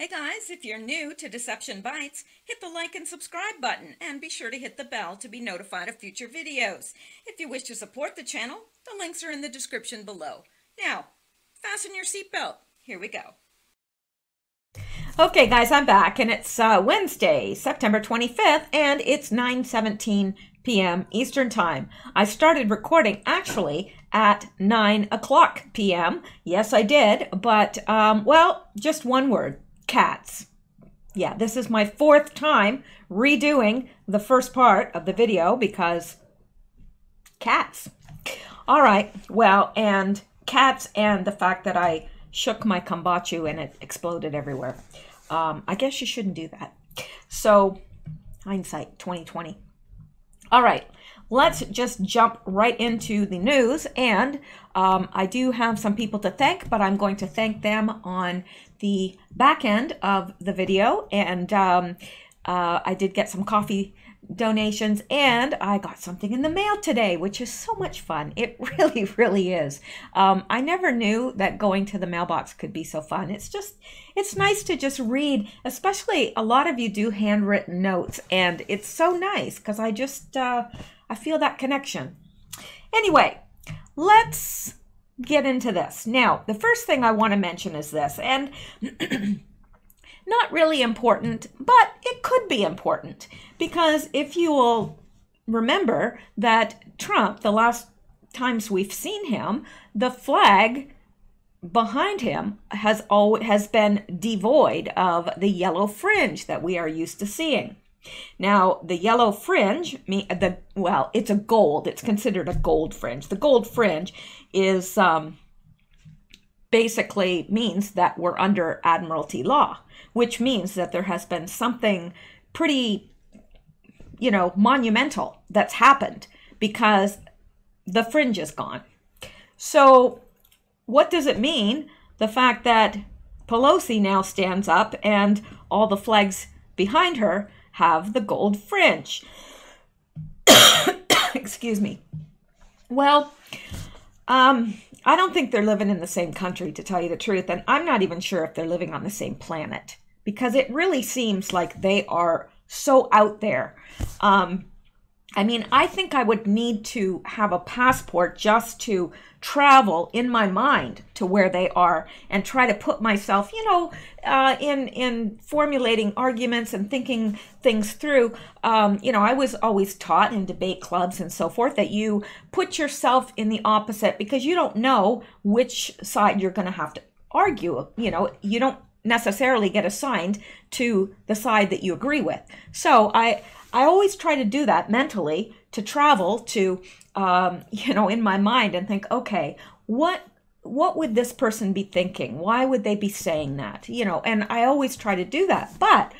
Hey guys, if you're new to Deception Bites, hit the like and subscribe button and be sure to hit the bell to be notified of future videos. If you wish to support the channel, the links are in the description below. Now, fasten your seatbelt. Here we go. Okay guys, I'm back and it's Wednesday, September 25th and it's 9:17 p.m. Eastern Time. I started recording actually at 9 o'clock p.m. Yes, I did, but well, just one word. Cats. Yeah, this is my fourth time redoing the first part of the video because cats. All right, well, and cats and the fact that I shook my kombucha and it exploded everywhere. I guess you shouldn't do that. So, hindsight 2020. All right, let's just jump right into the news. And I do have some people to thank, but I'm going to thank them on the back end of the video. And I did get some coffee donations and I got something in the mail today, which is so much fun. It really, really is. I never knew that going to the mailbox could be so fun. It's nice to just read, especially a lot of you do handwritten notes, and it's so nice because I feel that connection. Anyway, let's get into this. Now, the first thing I want to mention is this, and not really important, but it could be important, because if you will remember that Trump, the last times we've seen him, the flag behind him has been devoid of the yellow fringe that we are used to seeing. Now, the yellow fringe, well, it's a gold. It's considered a gold fringe. The gold fringe is basically means that we're under Admiralty law, which means that there has been something pretty, monumental that's happened because the fringe is gone. So what does it mean? The fact that Pelosi now stands up and all the flags behind her have the gold fringe. Excuse me. Well, I don't think they're living in the same country, to tell you the truth, and I'm not even sure if they're living on the same planet, because it really seems like they are so out there. I mean, I think I would need to have a passport just to travel in my mind to where they are and try to put myself, in formulating arguments and thinking things through. I was always taught in debate clubs and so forth that you put yourself in the opposite because you don't know which side you're going to have to argue. You don't necessarily get assigned to the side that you agree with. So I always try to do that mentally, to travel to, in my mind and think, okay, what would this person be thinking? Why would they be saying that? And I always try to do that. But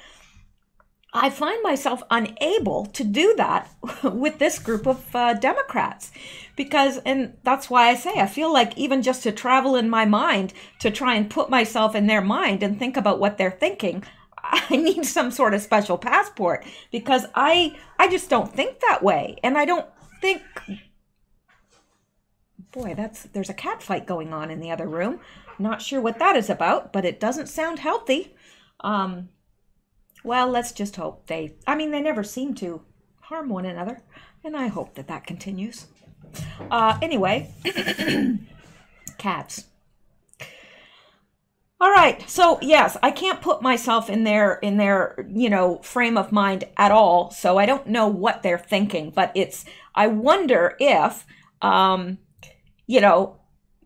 I find myself unable to do that with this group of Democrats and that's why I say I feel like even just to travel in my mind, to try and put myself in their mind and think about what they're thinking, I need some sort of special passport because I just don't think that way. And I don't think, boy, there's a cat fight going on in the other room. Not sure what that is about, but it doesn't sound healthy. Well, let's just hope they never seem to harm one another, and I hope that continues. Anyway, cats. All right, so yes, I can't put myself in their frame of mind at all, so I don't know what they're thinking, but I wonder if,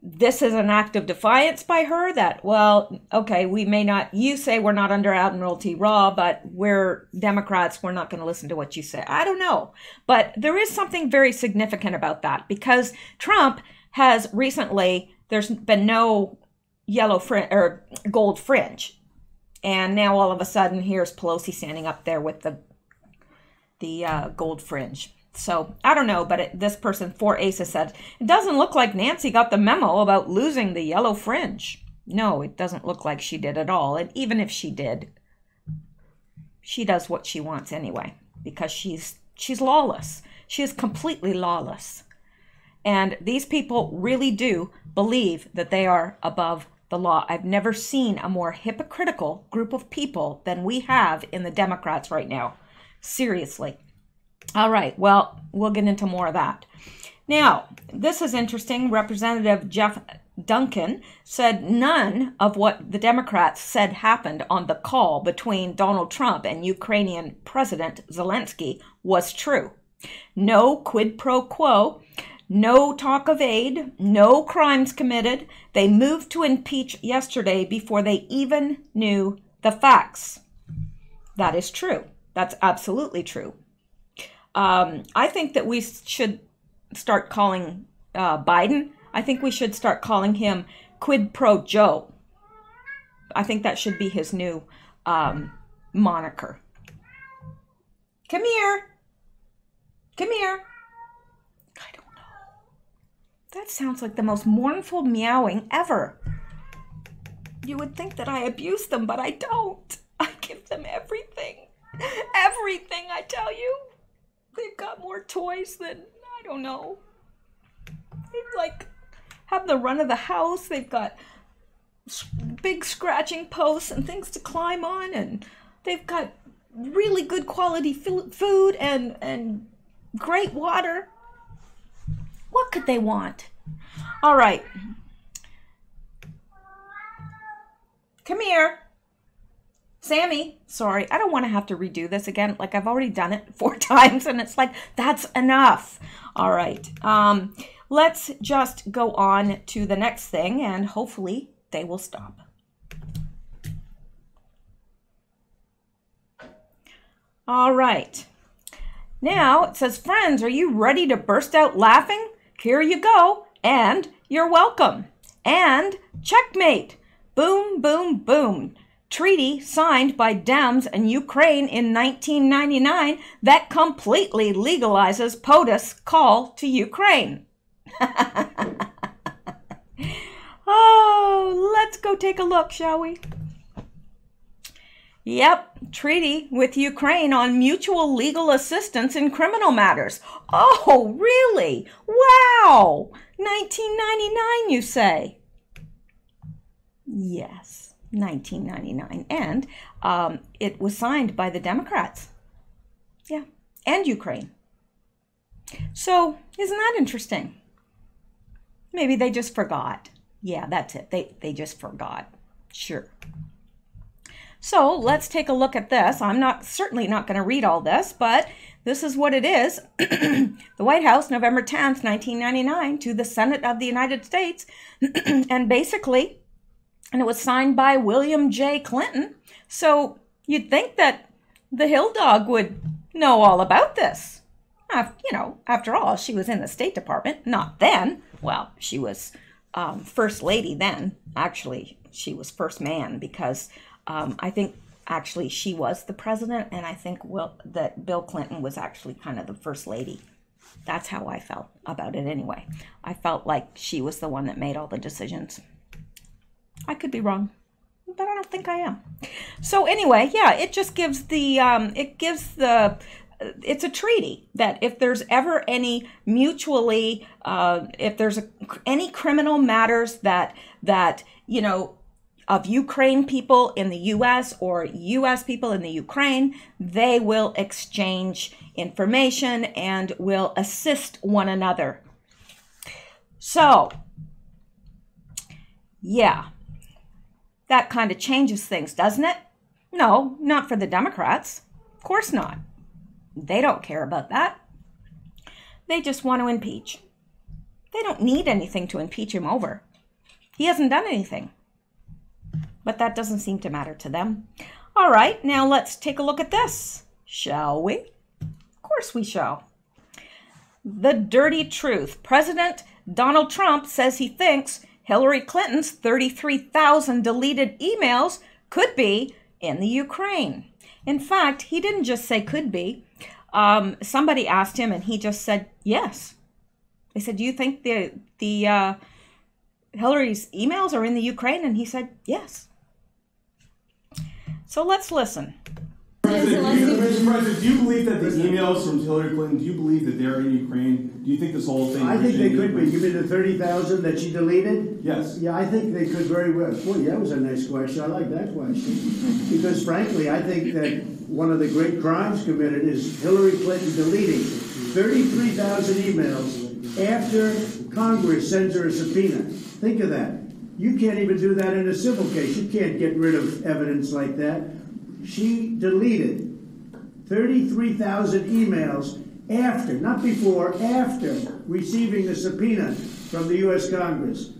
this is an act of defiance by her that, well, okay, you say we're not under Admiralty law, but we're Democrats, we're not going to listen to what you say. I don't know. But there is something very significant about that because Trump has recently, there's been no yellow fringe or gold fringe. And now all of a sudden, here's Pelosi standing up there with the gold fringe. So, I don't know, but this person, 4Aces, said, it doesn't look like Nancy got the memo about losing the yellow fringe. No, it doesn't look like she did at all. And even if she did, she does what she wants anyway, because she's lawless. She is completely lawless. And these people really do believe that they are above the law. I've never seen a more hypocritical group of people than we have in the Democrats right now. Seriously. All right, well, we'll get into more of that. Now, this is interesting. Representative Jeff Duncan said none of what the Democrats said happened on the call between Donald Trump and Ukrainian President Zelensky was true. No quid pro quo, no talk of aid, no crimes committed. They moved to impeach yesterday before they even knew the facts. That is true. That's absolutely true. I think that we should start calling Biden, I think we should start calling him Quid Pro Joe. I think that should be his new moniker. Come here. Come here. I don't know. That sounds like the most mournful meowing ever. You would think that I abuse them, but I don't. I give them everything. Everything, I tell you. They've got more toys than, I don't know. They like have the run of the house. They've got big scratching posts and things to climb on, and they've got really good quality food and great water. What could they want? All right. Come here. Sammy, sorry, I don't want to have to redo this again. Like, I've already done it 4 times, and it's like, that's enough. All right. Let's just go on to the next thing, and hopefully they will stop. All right. Now it says, friends, are you ready to burst out laughing? Here you go, and you're welcome. And checkmate. Boom, boom, boom. Treaty signed by Dems and Ukraine in 1999 that completely legalizes POTUS call to Ukraine. Oh, let's go take a look, shall we? Yep, treaty with Ukraine on mutual legal assistance in criminal matters. Oh, really? Wow! 1999, you say? Yes, 1999. And it was signed by the Democrats. Yeah, and Ukraine. So, isn't that interesting? Maybe they just forgot. Yeah, that's it. They just forgot. Sure. So let's take a look at this. I'm certainly not going to read all this, but this is what it is. The White House, November 10th, 1999, to the Senate of the United States. And basically, and it was signed by William J. Clinton. So you'd think that the Hill Dog would know all about this. You know, after all, she was in the State Department. Not then. Well, she was First Lady then. Actually, she was First Man because I think actually she was the president, and I think that Bill Clinton was actually kind of the First Lady. That's how I felt about it anyway. I felt like she was the one that made all the decisions. I could be wrong, but I don't think I am. So anyway, yeah, it just gives it's a treaty that if there's ever any mutually, if there's any criminal matters that, you know, of Ukraine people in the U.S. or U.S. people in the Ukraine, they will exchange information and will assist one another. So, yeah, that kind of changes things, doesn't it? No, not for the Democrats. Of course not. They don't care about that. They just want to impeach. They don't need anything to impeach him over. He hasn't done anything. But that doesn't seem to matter to them. All right, now let's take a look at this, shall we? Of course we shall. The dirty truth. President Donald Trump says he thinks Hillary Clinton's 33,000 deleted emails could be in the Ukraine. In fact, he didn't just say could be. Somebody asked him, and he just said yes. They said, do you think the Hillary's emails are in the Ukraine? And he said yes. So let's listen. President Zelensky. Mr. President, do you believe that the emails from Hillary Clinton, do you believe that they're in Ukraine? Do you think this whole thing? I think they could be. You mean the 30,000 that she deleted? Yes. Yeah, I think they could very well. Boy, that was a nice question. I like that question. Because frankly, I think that one of the great crimes committed is Hillary Clinton deleting 33,000 emails after Congress sends her a subpoena. Think of that. You can't even do that in a civil case. You can't get rid of evidence like that. She deleted 33,000 emails after, not before, after receiving the subpoena from the U.S. Congress.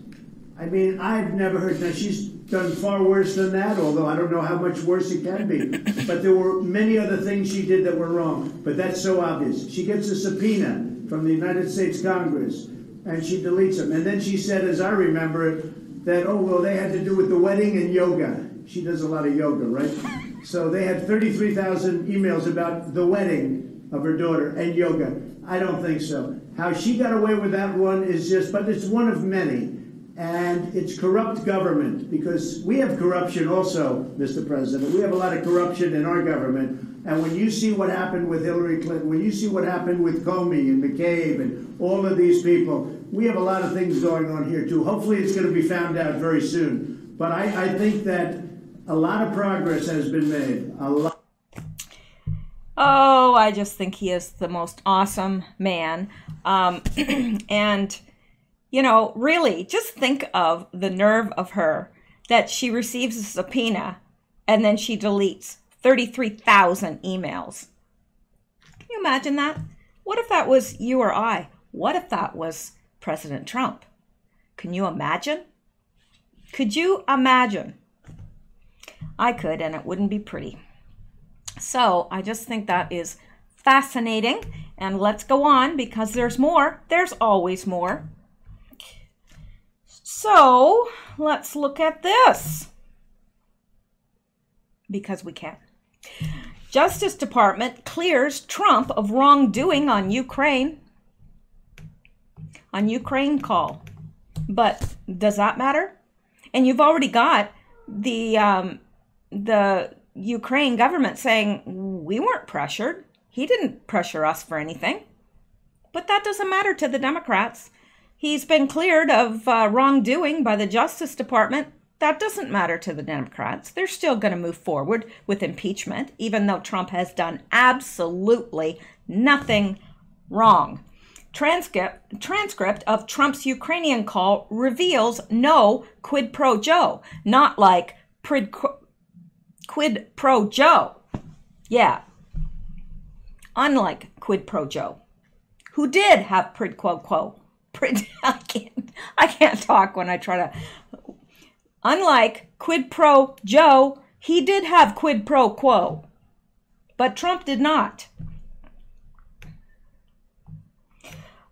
I mean, I've never heard. Now, she's done far worse than that, although I don't know how much worse it can be. But there were many other things she did that were wrong. But that's so obvious. She gets a subpoena from the United States Congress, and she deletes them. And then she said, as I remember it, that, oh, well, they had to do with the wedding and yoga. She does a lot of yoga, right? So they had 33,000 emails about the wedding of her daughter and yoga. I don't think so. How she got away with that one is just, but it's one of many. And it's corrupt government, because we have corruption also, Mr. President. We have a lot of corruption in our government. And when you see what happened with Hillary Clinton, when you see what happened with Comey and McCabe and all of these people, we have a lot of things going on here too. Hopefully it's going to be found out very soon. But I think that a lot of progress has been made. A lot. Oh, I just think he is the most awesome man. And, you know, really, just think of the nerve of her that she receives a subpoena and then she deletes 33,000 emails. Can you imagine that? What if that was you or I? What if that was President Trump? Can you imagine? Could you imagine? I could, and it wouldn't be pretty. So I just think that is fascinating. And let's go on, because there's more. There's always more. So let's look at this, because we can. Justice Department clears Trump of wrongdoing on Ukraine. On Ukraine call. But does that matter? And you've already got the Ukraine government saying, we weren't pressured. He didn't pressure us for anything. But that doesn't matter to the Democrats. He's been cleared of wrongdoing by the Justice Department. That doesn't matter to the Democrats. They're still going to move forward with impeachment, even though Trump has done absolutely nothing wrong. Transcript of Trump's Ukrainian call reveals no quid pro Joe, not like quid pro Joe. Yeah. Unlike quid pro Joe, who did have quid pro quo. I can't talk when I try to. Unlike quid pro Joe, he did have quid pro quo, but Trump did not.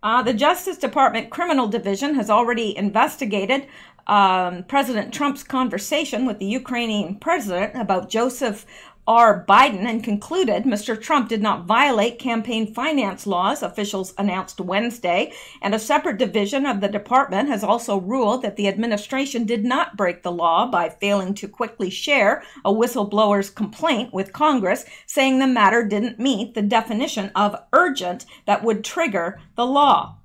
The Justice Department Criminal Division has already investigated President Trump's conversation with the Ukrainian president about Joseph R. Biden and concluded Mr. Trump did not violate campaign finance laws, officials announced Wednesday, and a separate division of the department has also ruled that the administration did not break the law by failing to quickly share a whistleblower's complaint with Congress, saying the matter didn't meet the definition of urgent that would trigger the law.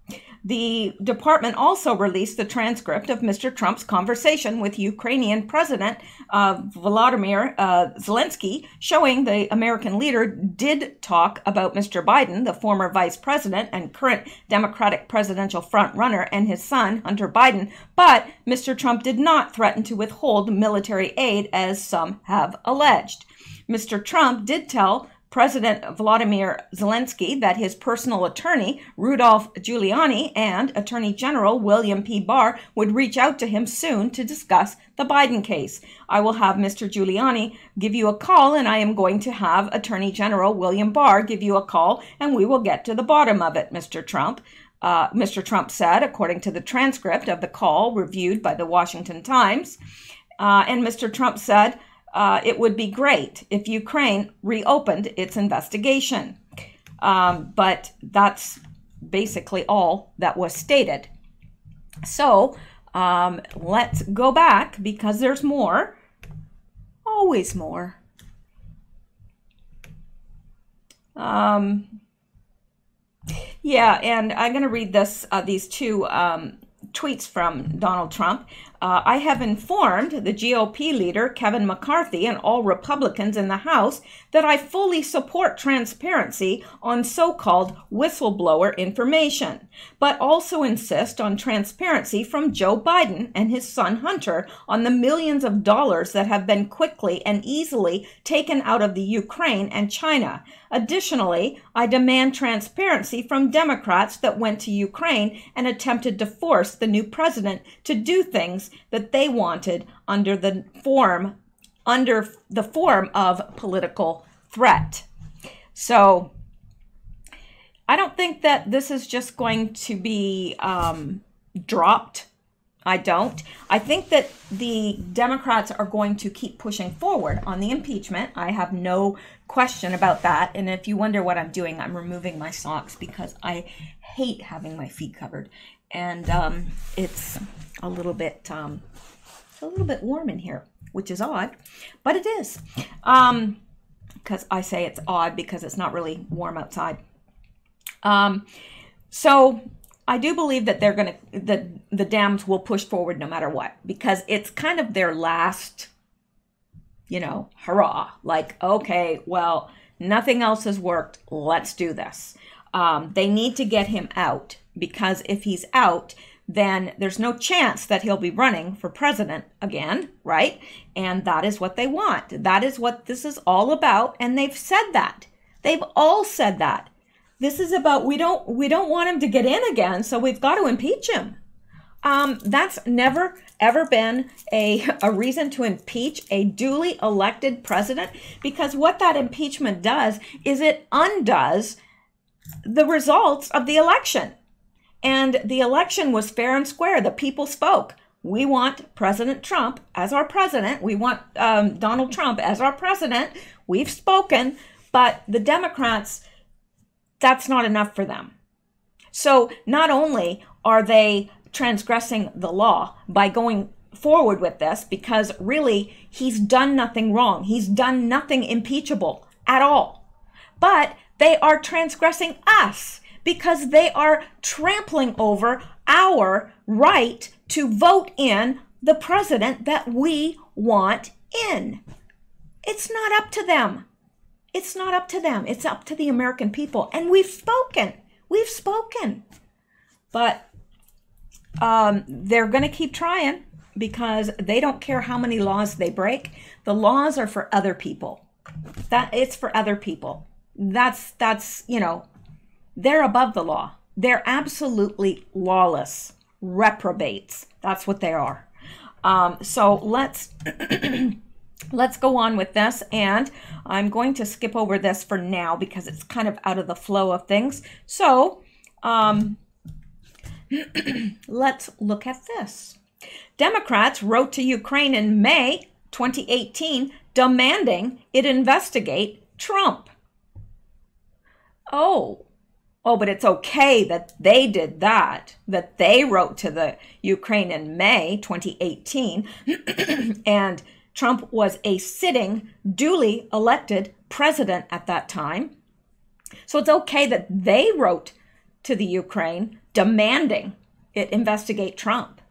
The department also released the transcript of Mr. Trump's conversation with Ukrainian President Volodymyr Zelensky, showing the American leader did talk about Mr. Biden, the former vice president and current Democratic presidential frontrunner, and his son, Hunter Biden, but Mr. Trump did not threaten to withhold military aid, as some have alleged. Mr. Trump did tell President Volodymyr Zelensky that his personal attorney, Rudolph Giuliani, and Attorney General William P. Barr would reach out to him soon to discuss the Biden case. I will have Mr. Giuliani give you a call, and I am going to have Attorney General William Barr give you a call, and we will get to the bottom of it, Mr. Trump. Mr. Trump said, according to the transcript of the call reviewed by the Washington Times. And Mr. Trump said, it would be great if Ukraine reopened its investigation. But that's basically all that was stated. So let's go back, because there's more. Always more. Yeah, and I'm going to read these two tweets from Donald Trump. I have informed the GOP leader, Kevin McCarthy, and all Republicans in the House that I fully support transparency on so-called whistleblower information, but also insist on transparency from Joe Biden and his son Hunter on the millions of dollars that have been quickly and easily taken out of the Ukraine and China. Additionally, I demand transparency from Democrats that went to Ukraine and attempted to force the new president to do things that they wanted under the form of political threat. So I don't think that this is just going to be dropped. I don't. I think that the Democrats are going to keep pushing forward on the impeachment. I have no question about that. And if you wonder what I'm doing, I'm removing my socks because I hate having my feet covered. And it's a little bit warm in here, which is odd, but it is. Because I say it's odd because it's not really warm outside. So I do believe that the Dems will push forward no matter what, because it's kind of their last, hurrah. Like, okay, well, nothing else has worked. Let's do this. They need to get him out, because if he's out, then there's no chance that he'll be running for president again, right? And that is what they want. That is what this is all about. And they've said that. They've all said that. This is about, we don't want him to get in again, so we've got to impeach him. That's never, ever been a reason to impeach a duly elected president, because what that impeachment does is it undoes the results of the election. And the election was fair and square. The people spoke. We want President Trump as our president. We want Donald Trump as our president. We've spoken, but the Democrats, that's not enough for them. So not only are they transgressing the law by going forward with this, because really he's done nothing wrong. He's done nothing impeachable at all. But they are transgressing us, because they are trampling over our right to vote in the president that we want in. It's not up to them. It's not up to them. It's up to the American people. And we've spoken. We've spoken. But they're going to keep trying, because they don't care how many laws they break. The laws are for other people. It's for other people. That's they're above the law. They're absolutely lawless reprobates. That's what they are. So let's go on with this, and I'm going to skip over this for now because it's kind of out of the flow of things. So let's look at this. Democrats wrote to Ukraine in May 2018 demanding it investigate Trump. Oh, but it's okay that they did that they wrote to the Ukraine in May 2018, and Trump was a sitting, duly elected president at that time. So it's okay that they wrote to the Ukraine demanding it investigate Trump.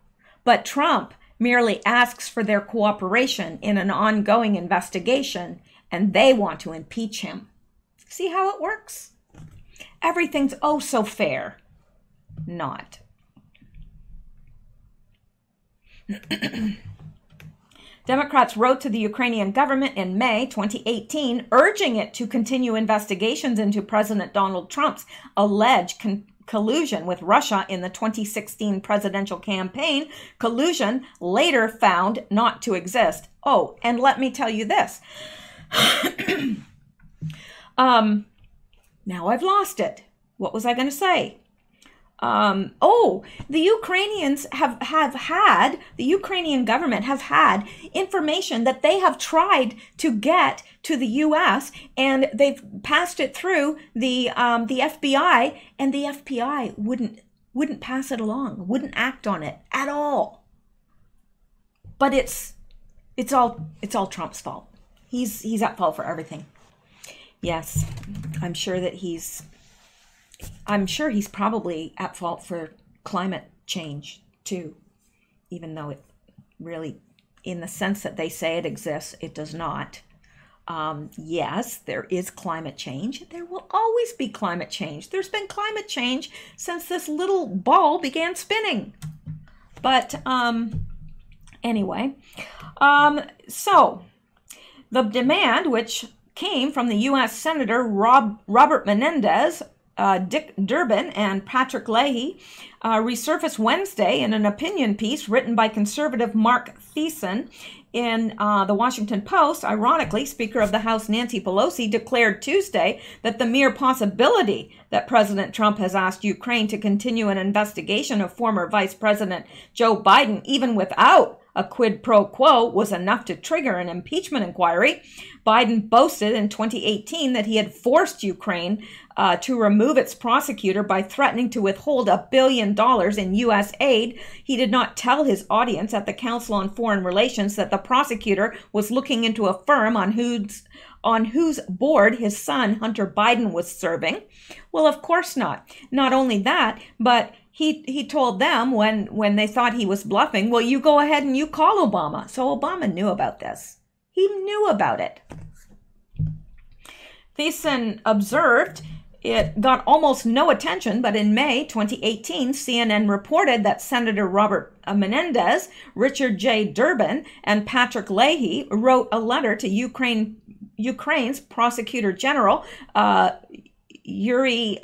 But Trump merely asks for their cooperation in an ongoing investigation, and they want to impeach him. See how it works? Everything's oh so fair. Not. Democrats wrote to the Ukrainian government in May 2018, urging it to continue investigations into President Donald Trump's alleged collusion with Russia in the 2016 presidential campaign, collusion later found not to exist. Oh, and let me tell you this. Now I've lost it. What was I going to say? The Ukrainians the Ukrainian government have had information that they have tried to get to the U.S. and they've passed it through the FBI, and the FBI wouldn't pass it along, wouldn't act on it at all. But it's all Trump's fault. He's at fault for everything. Yes, I'm sure that he's probably at fault for climate change too, even though it really, in the sense that they say it exists, it does not. Yes, there is climate change. There will always be climate change. There's been climate change since this little ball began spinning. But anyway, so the demand, which came from the U.S. Senator Robert Menendez, Dick Durbin, and Patrick Leahy, resurfaced Wednesday in an opinion piece written by conservative Mark Thiessen in the Washington Post. Ironically, Speaker of the House Nancy Pelosi declared Tuesday that the mere possibility that President Trump has asked Ukraine to continue an investigation of former Vice President Joe Biden, even without a quid pro quo, was enough to trigger an impeachment inquiry. Biden boasted in 2018 that he had forced Ukraine to remove its prosecutor by threatening to withhold $1 billion in U.S. aid. He did not tell his audience at the Council on Foreign Relations that the prosecutor was looking into a firm on whose board his son, Hunter Biden, was serving. Well, of course not. Not only that, but he told them when they thought he was bluffing, well, you go ahead and you call Obama. So Obama knew about this. He knew about it. Thiessen observed it got almost no attention, but in May 2018, CNN reported that Senator Robert Menendez, Richard J. Durbin, and Patrick Leahy wrote a letter to Ukraine's Prosecutor General, Yuri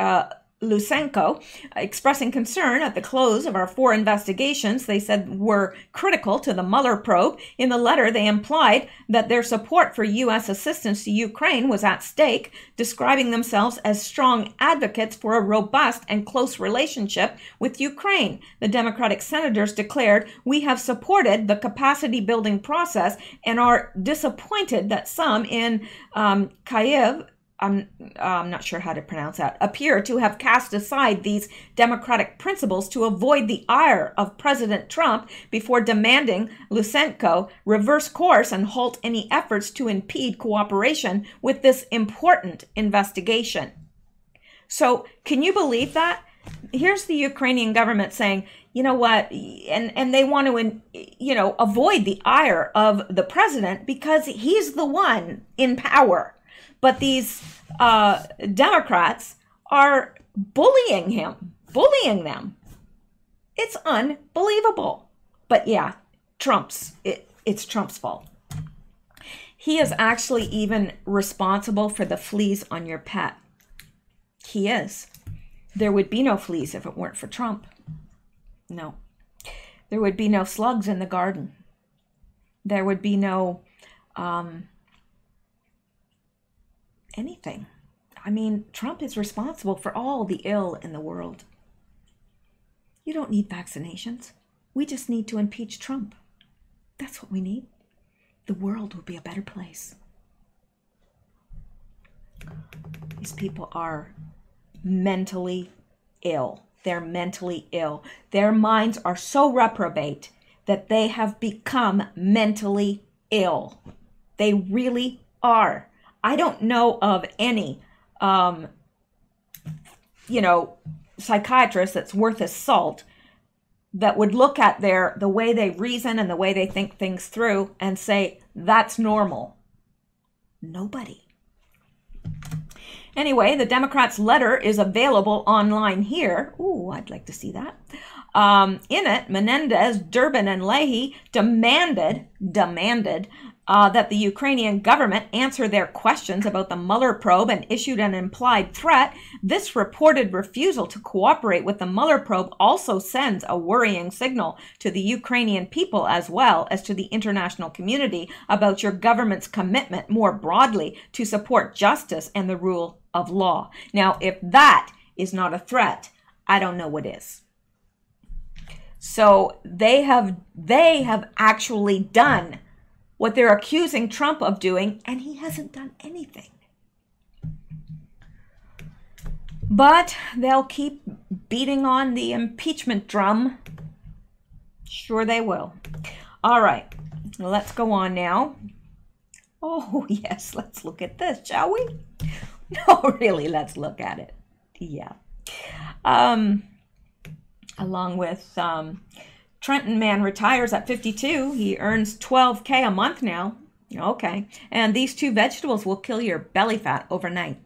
Lusenko, expressing concern at the close of our 4 investigations they said were critical to the Mueller probe. In the letter, they implied that their support for U.S. assistance to Ukraine was at stake, describing themselves as strong advocates for a robust and close relationship with Ukraine. The Democratic senators declared, "We have supported the capacity building process and are disappointed that some in Kyiv," I'm not sure how to pronounce that, appear to have cast aside these democratic principles to avoid the ire of President Trump before demanding Lusenko reverse course and halt any efforts to impede cooperation with this important investigation. So can you believe that? Here's the Ukrainian government saying, you know what, and they want to, avoid the ire of the president because he's the one in power. But these Democrats are bullying bullying them. It's unbelievable. But yeah, it's Trump's fault. He is actually even responsible for the fleas on your pet. He is. There would be no fleas if it weren't for Trump. No. There would be no slugs in the garden. There would be no anything. I mean, Trump is responsible for all the ill in the world. You don't need vaccinations. We just need to impeach Trump. That's what we need. The world will be a better place. These people are mentally ill. They're mentally ill. Their minds are so reprobate that they have become mentally ill. They really are. I don't know of any, psychiatrist that's worth his salt that would look at the way they reason and the way they think things through and say, that's normal. Nobody. Anyway, the Democrats' letter is available online here. Ooh, I'd like to see that. In it, Menendez, Durbin, and Leahy demanded that the Ukrainian government answer their questions about the Mueller probe and issued an implied threat. This reported refusal to cooperate with the Mueller probe also sends a worrying signal to the Ukrainian people as well as to the international community about your government's commitment more broadly to support justice and the rule of law. Now, if that is not a threat, I don't know what is. So they have actually done what they're accusing Trump of doing, and he hasn't done anything. But they'll keep beating on the impeachment drum. Sure they will. All right, let's go on now. Oh, yes, let's look at this, shall we? No, really, let's look at it. Yeah. Along with Trenton man retires at 52. He earns $12K a month now. Okay. And these 2 vegetables will kill your belly fat overnight.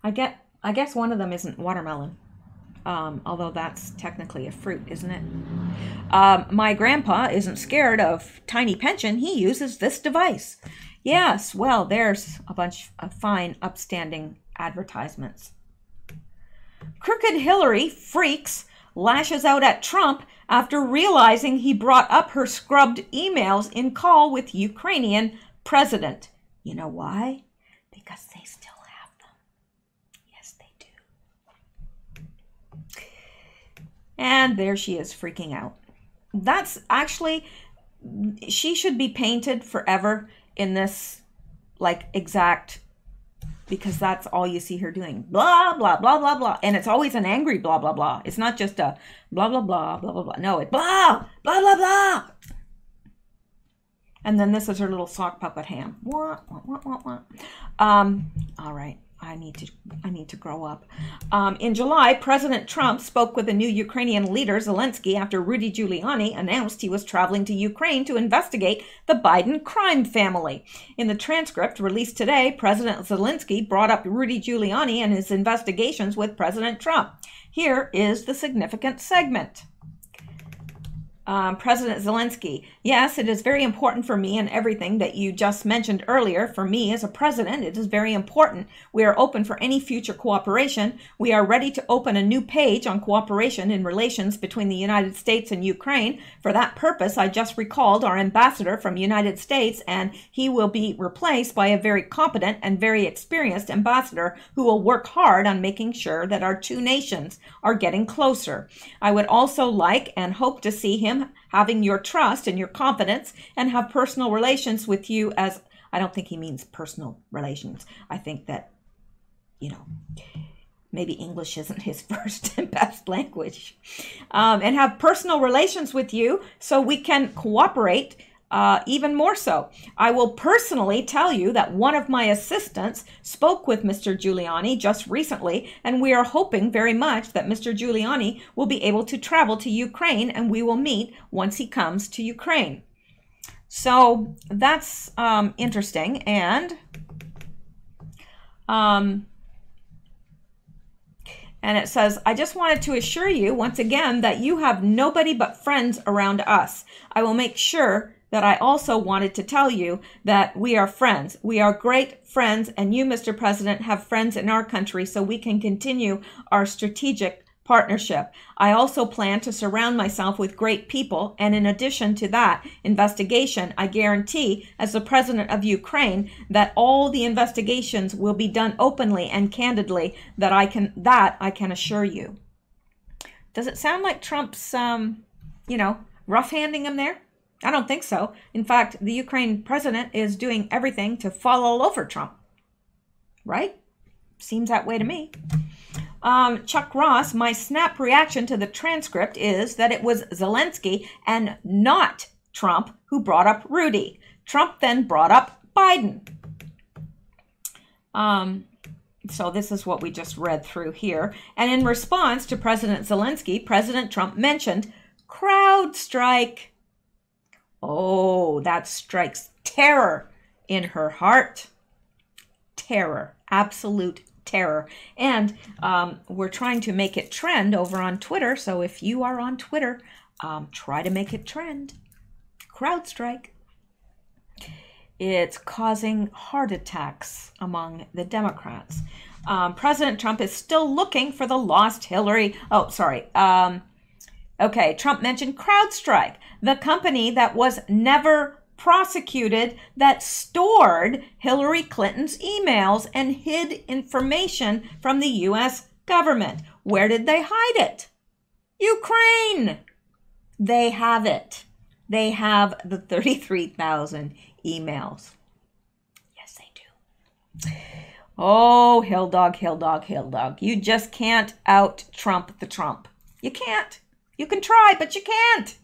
I guess one of them isn't watermelon. Although that's technically a fruit, isn't it? My grandpa isn't scared of tiny pension. He uses this device. Yes, well, there's a bunch of fine, upstanding advertisements. Crooked Hillary freaks, lashes out at Trump after realizing he brought up her scrubbed emails in call with Ukrainian president. You know why? Because they still have them. Yes, they do. And there she is freaking out. That's actually, she should be painted forever in this, like, exact, because that's all you see her doing. Blah, blah, blah, blah, blah. And it's always an angry blah, blah, blah. It's not just a blah, blah, blah, blah, blah, blah. No, it's blah, blah, blah, blah. And then this is her little sock puppet ham. Wah, wah, wah, wah, wah. All right. I need to grow up. In July, President Trump spoke with the new Ukrainian leader, Zelensky, after Rudy Giuliani announced he was traveling to Ukraine to investigate the Biden crime family. In the transcript released today, President Zelensky brought up Rudy Giuliani and his investigations with President Trump. Here is the significant segment. President Zelensky, yes, it is very important for me and everything that you just mentioned earlier. For me as a president, it is very important. We are open for any future cooperation. We are ready to open a new page on cooperation in relations between the United States and Ukraine. For that purpose, I just recalled our ambassador from the United States, and he will be replaced by a very competent and very experienced ambassador who will work hard on making sure that our 2 nations are getting closer. I would also like and hope to see him having your trust and your confidence and have personal relations with you as, I don't think he means personal relations. I think that, you know, maybe English isn't his first and best language. And have personal relations with you so we can cooperate even more so. I will personally tell you that one of my assistants spoke with Mr. Giuliani just recently, and we are hoping very much that Mr. Giuliani will be able to travel to Ukraine, and we will meet once he comes to Ukraine. So that's interesting. And it says, I just wanted to assure you once again that you have nobody but friends around us. I will make sure that I also wanted to tell you that we are friends. We are great friends, and you, Mr. President, have friends in our country so we can continue our strategic partnership. I also plan to surround myself with great people, and in addition to that investigation, I guarantee, as the President of Ukraine, that all the investigations will be done openly and candidly, that I can assure you. Does it sound like Trump's, rough-handing him there? I don't think so. In fact, the Ukraine president is doing everything to fall all over Trump. Right? Seems that way to me. Chuck Ross, my snap reaction to the transcript is that it was Zelensky and not Trump who brought up Rudy. Trump then brought up Biden. So this is what we just read through here. And in response to President Zelensky, President Trump mentioned CrowdStrike. Oh, that strikes terror in her heart. Terror, absolute terror. And we're trying to make it trend over on Twitter. So if you are on Twitter, try to make it trend. CrowdStrike. It's causing heart attacks among the Democrats. President Trump is still looking for the lost Hillary. Oh, sorry. Okay, Trump mentioned CrowdStrike, the company that was never prosecuted that stored Hillary Clinton's emails and hid information from the U.S. government. Where did they hide it? Ukraine. They have it. They have the 33,000 emails. Yes, they do. Oh, hill dog, hill dog, hill dog. You just can't out-Trump the Trump. You can't. You can try, but you can't.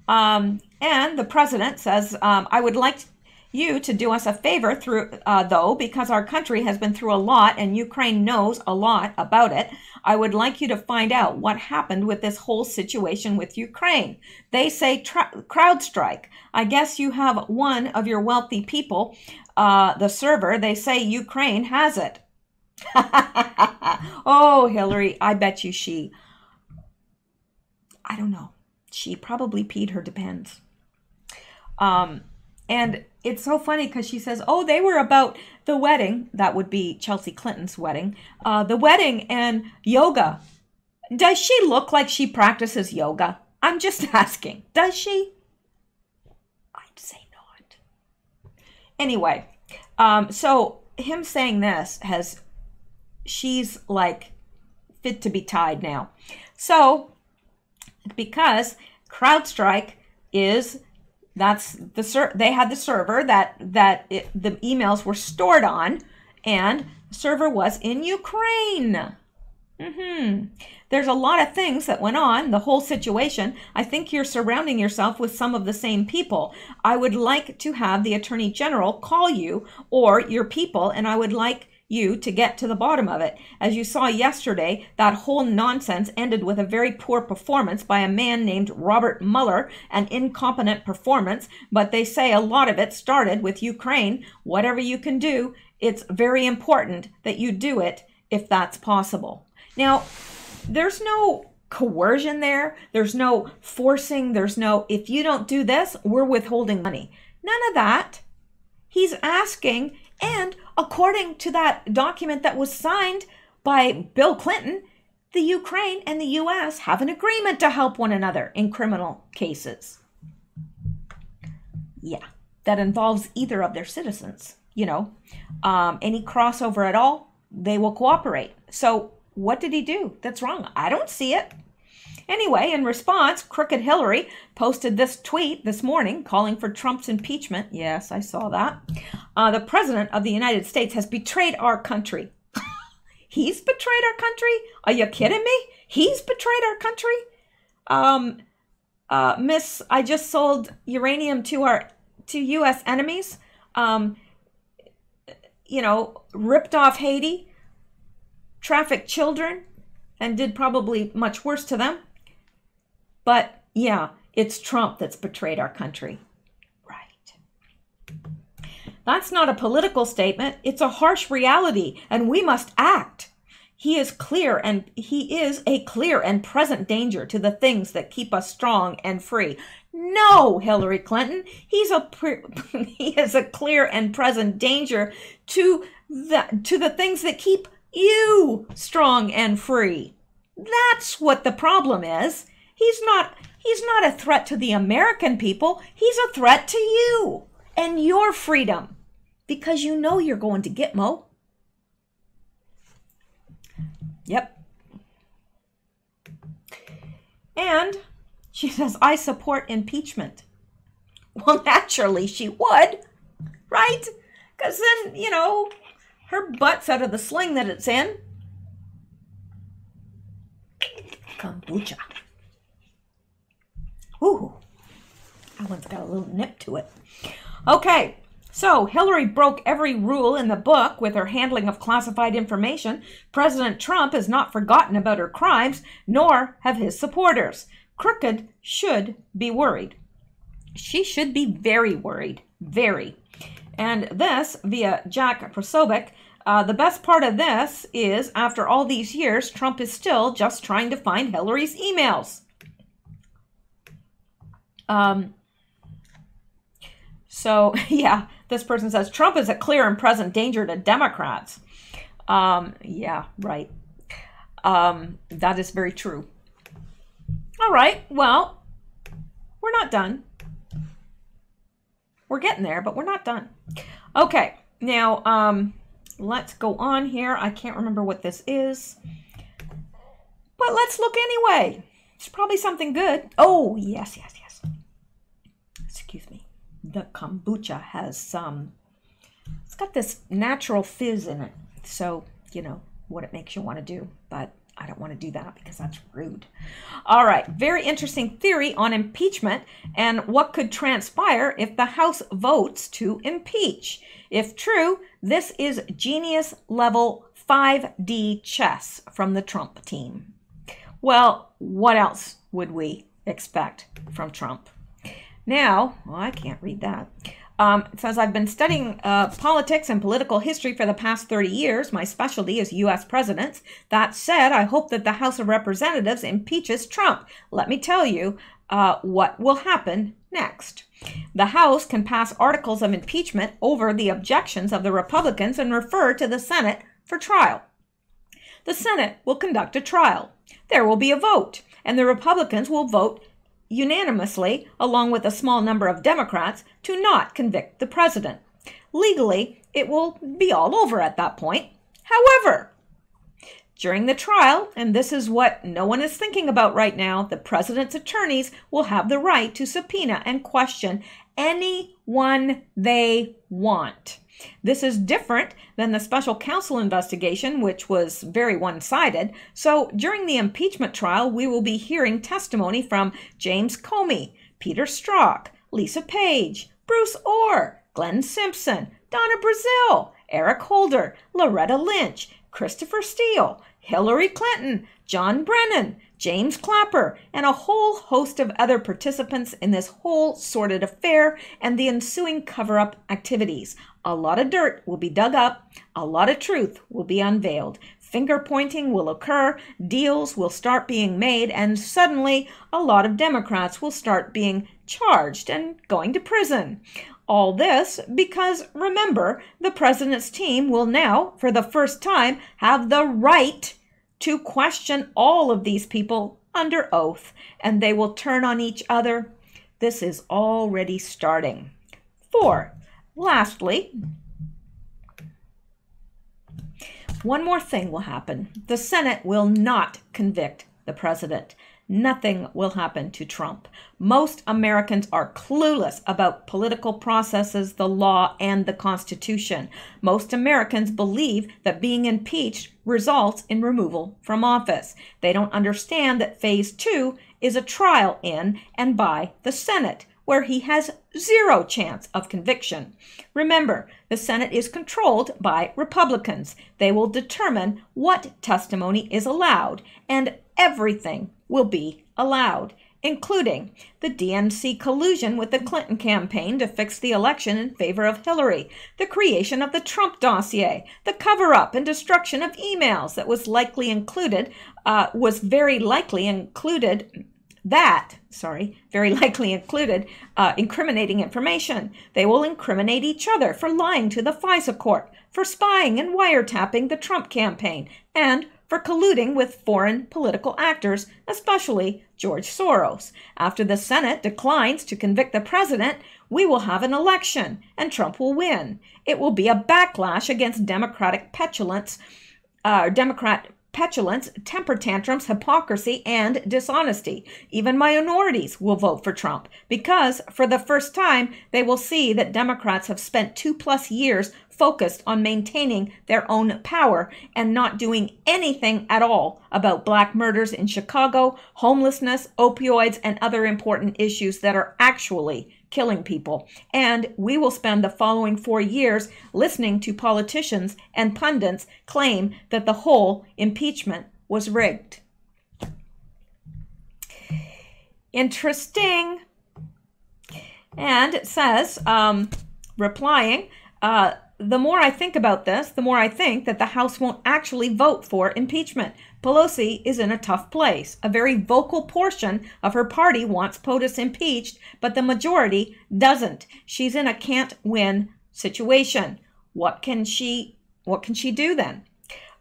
And the president says, I would like you to do us a favor though, because our country has been through a lot and Ukraine knows a lot about it. I would like you to find out what happened with this whole situation with Ukraine. They say crowd strike. I guess you have one of your wealthy people, the server. They say Ukraine has it. Oh, Hillary, I bet you I don't know. She probably peed her depends. And it's so funny because she says, oh, they were about the wedding. That would be Chelsea Clinton's wedding. The wedding and yoga. Does she look like she practices yoga? I'm just asking. Does she? I'd say not. Anyway, so him saying this she's like fit to be tied now. So, because CrowdStrike they had the server that the emails were stored on, and the server was in Ukraine. There's a lot of things that went on, the whole situation. I think you're surrounding yourself with some of the same people. I would like to have the Attorney General call you or your people, and I would like you to get to the bottom of it. As you saw yesterday, that whole nonsense ended with a very poor performance by a man named Robert Mueller, an incompetent performance, but they say a lot of it started with Ukraine. Whatever you can do, it's very important that you do it if that's possible. Now, there's no coercion there. There's no forcing. There's no, if you don't do this, we're withholding money. None of that. He's asking, and according to that document that was signed by Bill Clinton, the Ukraine and the U.S. have an agreement to help one another in criminal cases. Yeah, that involves either of their citizens. You know, any crossover at all, they will cooperate. So what did he do that's wrong? I don't see it. Anyway, in response, Crooked Hillary posted this tweet this morning calling for Trump's impeachment. Yes, I saw that. The president of the United States has betrayed our country. He's betrayed our country? Are you kidding me? He's betrayed our country? Miss, I just sold uranium to U.S. enemies. You know, ripped off Haiti, trafficked children, and did probably much worse to them. But yeah, it's Trump that's betrayed our country. Right. That's not a political statement. It's a harsh reality, and we must act. He is a clear and present danger to the things that keep us strong and free. No, Hillary Clinton, he is a clear and present danger to the things that keep you strong and free. That's what the problem is. He's not a threat to the American people. He's a threat to you and your freedom, because you know you're going to Gitmo. Yep. And she says, I support impeachment. Well, naturally she would, right? Because then, you know, her butt's out of the sling that it's in. Kombucha. Ooh, that one's got a little nip to it. Okay, so Hillary broke every rule in the book with her handling of classified information. President Trump has not forgotten about her crimes, nor have his supporters. Crooked should be worried. She should be very worried, very. And this, via Jack Prosovic, the best part of this is, after all these years, Trump is still just trying to find Hillary's emails. So, yeah, this person says, Trump is a clear and present danger to Democrats. Yeah, right. That is very true. All right, well, we're not done. We're getting there, but we're not done. Okay, now, let's go on here. I can't remember what this is, but let's look anyway. It's probably something good. Oh, yes. Excuse me. The kombucha has it's got this natural fizz in it. So, you know, what it makes you want to do. But I don't want to do that because that's rude. All right, very interesting theory on impeachment and what could transpire if the House votes to impeach. If true, this is genius level 5D chess from the Trump team. Well, what else would we expect from Trump? Now, well, I can't read that. It says, I've been studying politics and political history for the past 30 years. My specialty is U.S. presidents. That said, I hope that the House of Representatives impeaches Trump. Let me tell you what will happen next. The House can pass articles of impeachment over the objections of the Republicans and refer to the Senate for trial. The Senate will conduct a trial. There will be a vote, and the Republicans will vote unanimously, along with a small number of Democrats, to not convict the president. Legally, it will be all over at that point. However, during the trial, and this is what no one is thinking about right now, the president's attorneys will have the right to subpoena and question anyone they want. This is different than the special counsel investigation, which was very one-sided. So during the impeachment trial, we will be hearing testimony from James Comey, Peter Strzok, Lisa Page, Bruce Orr, Glenn Simpson, Donna Brazile, Eric Holder, Loretta Lynch, Christopher Steele, Hillary Clinton, John Brennan, James Clapper, and a whole host of other participants in this whole sordid affair and the ensuing cover-up activities. A lot of dirt will be dug up, a lot of truth will be unveiled, finger-pointing will occur, deals will start being made, and suddenly a lot of Democrats will start being charged and going to prison. All this because, remember, the president's team will now, for the first time, have the right to question all of these people under oath, and they will turn on each other. This is already starting. 4. Lastly, one more thing will happen. The Senate will not convict the president. Nothing will happen to Trump. Most Americans are clueless about political processes, the law, and the Constitution. Most Americans believe that being impeached results in removal from office. They don't understand that phase 2 is a trial in and by the Senate, where he has zero chance of conviction. Remember, the Senate is controlled by Republicans. They will determine what testimony is allowed, and everything will be allowed, including the DNC collusion with the Clinton campaign to fix the election in favor of Hillary, the creation of the Trump dossier, the cover-up and destruction of emails that was very likely included incriminating information. They will incriminate each other for lying to the FISA court, for spying and wiretapping the Trump campaign, and for colluding with foreign political actors, especially George Soros. After the Senate declines to convict the president, we will have an election, and Trump will win. It will be a backlash against Democrat petulance, temper tantrums, hypocrisy, and dishonesty. Even minorities will vote for Trump because, for the first time, they will see that Democrats have spent 2+ years focused on maintaining their own power and not doing anything at all about black murders in Chicago, homelessness, opioids, and other important issues that are actually killing people. And we will spend the following 4 years listening to politicians and pundits claim that the whole impeachment was rigged. Interesting. And it says, replying, the more I think about this, the more I think that the House won't actually vote for impeachment. Pelosi is in a tough place. A very vocal portion of her party wants POTUS impeached, but the majority doesn't. She's in a can't-win situation. What can she do then?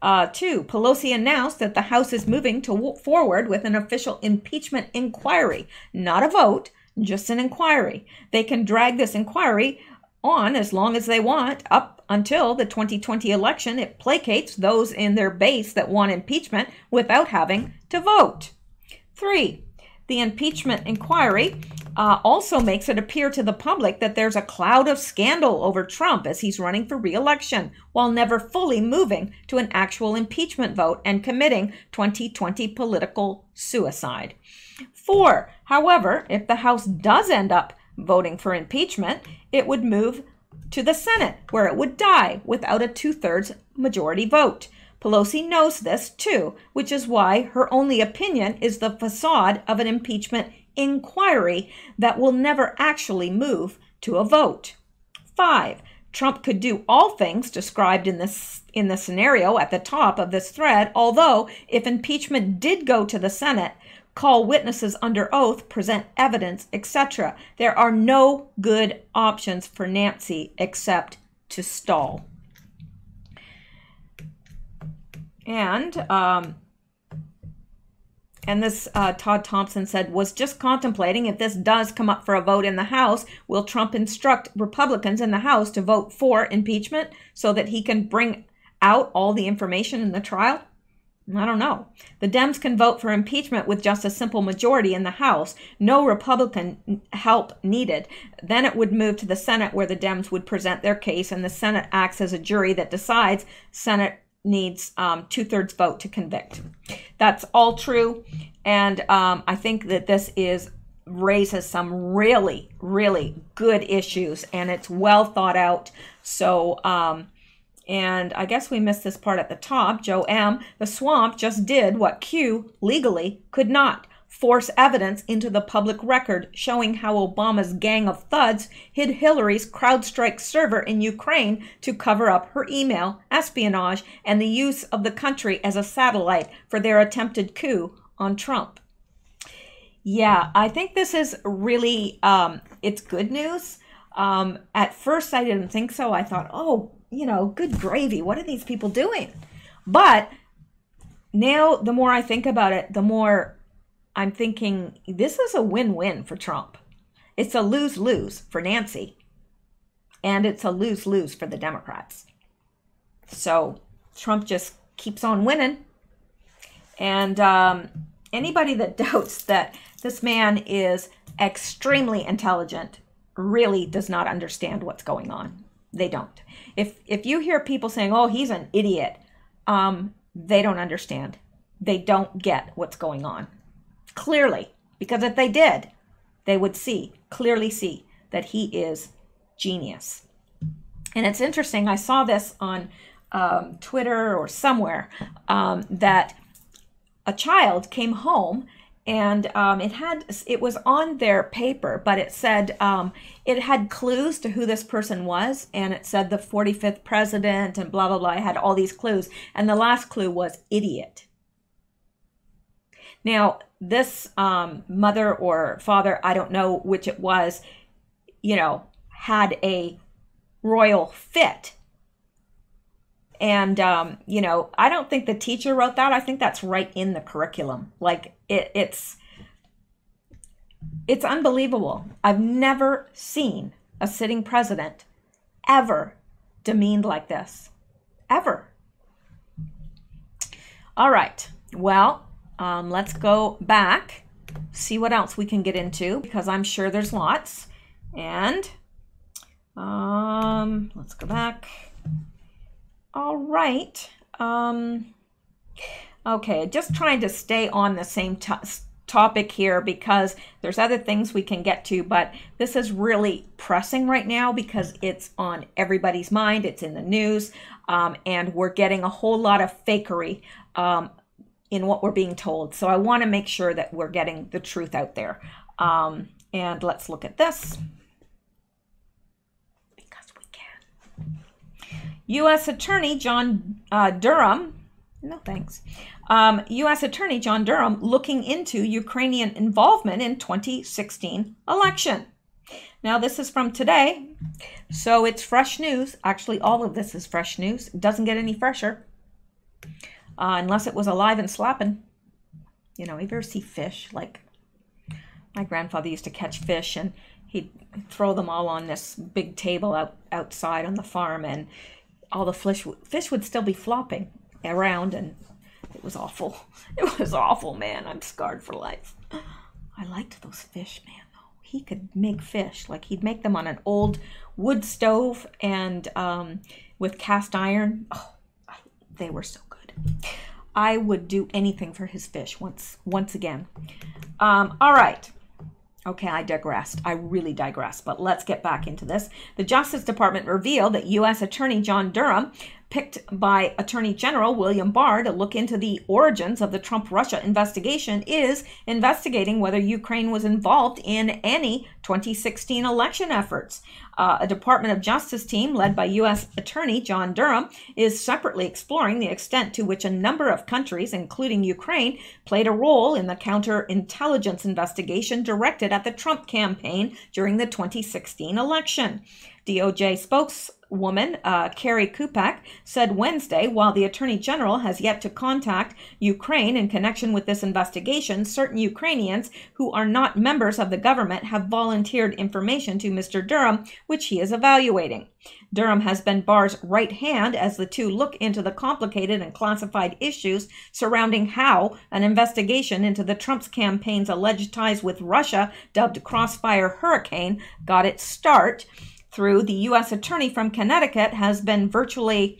2, Pelosi announced that the House is moving forward with an official impeachment inquiry. Not a vote, just an inquiry. They can drag this inquiry on as long as they want, up until the 2020 election. It placates those in their base that want impeachment without having to vote. 3, the impeachment inquiry also makes it appear to the public that there's a cloud of scandal over Trump as he's running for re-election, while never fully moving to an actual impeachment vote and committing 2020 political suicide. 4, however, if the House does end up voting for impeachment, it would move to the Senate, where it would die without a 2/3 majority vote. Pelosi knows this too, which is why her only opinion is the facade of an impeachment inquiry that will never actually move to a vote. 5, Trump could do all things described in the scenario at the top of this thread, although if impeachment did go to the Senate, call witnesses under oath, present evidence, etc., there are no good options for Nancy except to stall. And this Todd Thompson said, was just contemplating if this does come up for a vote in the House, will Trump instruct Republicans in the House to vote for impeachment so that he can bring out all the information in the trial? I don't know. The Dems can vote for impeachment with just a simple majority in the House. No Republican help needed. Then it would move to the Senate, where the Dems would present their case, and the Senate acts as a jury that decides. Senate needs 2/3 vote to convict. That's all true, and I think that this raises some really, really good issues, and it's well thought out. So, and I guess we missed this part at the top. Joe M. The swamp just did what Q legally could not. Force evidence into the public record showing how Obama's gang of thuds hid Hillary's CrowdStrike server in Ukraine to cover up her email, espionage, and the use of the country as a satellite for their attempted coup on Trump. Yeah, I think this is really, it's good news. At first, I didn't think so. I thought, oh, you know, good gravy. What are these people doing? But now, the more I think about it, the more I'm thinking this is a win-win for Trump. It's a lose-lose for Nancy. And it's a lose-lose for the Democrats. So Trump just keeps on winning. And anybody that doubts that this man is extremely intelligent really does not understand what's going on. They don't. If you hear people saying, oh, he's an idiot, they don't understand. They don't get what's going on. Clearly, because if they did, they would clearly see that he is genius. And it's interesting, I saw this on Twitter or somewhere, that a child came home and it was on their paper, but it said it had clues to who this person was, and it said the 45th president and blah, blah, blah. It had all these clues, and the last clue was idiot. Now, this mother or father, I don't know which it was, you know, had a royal fit. And, you know, I don't think the teacher wrote that. I think that's right in the curriculum. Like, it's unbelievable. I've never seen a sitting president ever demeaned like this. Ever. All right. Well, let's go back, see what else we can get into, because I'm sure there's lots. And let's go back. All right. Okay, just trying to stay on the same topic here because there's other things we can get to, but this is really pressing right now because it's on everybody's mind. It's in the news, and we're getting a whole lot of fakery in what we're being told. So I want to make sure that we're getting the truth out there. And let's look at this. Because we can. U.S. Attorney John Durham, no thanks. U.S. Attorney John Durham looking into Ukrainian involvement in 2016 election. Now this is from today, so it's fresh news. Actually, all of this is fresh news. It doesn't get any fresher. Unless it was alive and slapping. You know, you ever see fish? Like, my grandfather used to catch fish, and he'd throw them all on this big table outside on the farm, and all the fish would still be flopping around, and it was awful. It was awful, man. I'm scarred for life. I liked those fish, man, though. he could make fish. Like, he'd make them on an old wood stove and with cast iron. Oh, they were so good. I would do anything for his fish once again. All right. Okay, I digressed. I really digressed, but let's get back into this. The Justice Department revealed that U.S. Attorney John Durham, picked by Attorney General William Barr to look into the origins of the Trump-Russia investigation, is investigating whether Ukraine was involved in any 2016 election efforts. A Department of Justice team led by U.S. Attorney John Durham is separately exploring the extent to which a number of countries, including Ukraine, played a role in the counterintelligence investigation directed at the Trump campaign during the 2016 election. DOJ spokeswoman Carrie Kupek said Wednesday, while the Attorney General has yet to contact Ukraine in connection with this investigation, certain Ukrainians who are not members of the government have volunteered information to Mr. Durham, which he is evaluating. Durham has been Barr's right hand as the two look into the complicated and classified issues surrounding how an investigation into the Trump's campaign's alleged ties with Russia, dubbed Crossfire Hurricane, got its start. Though the U.S. Attorney from Connecticut has been virtually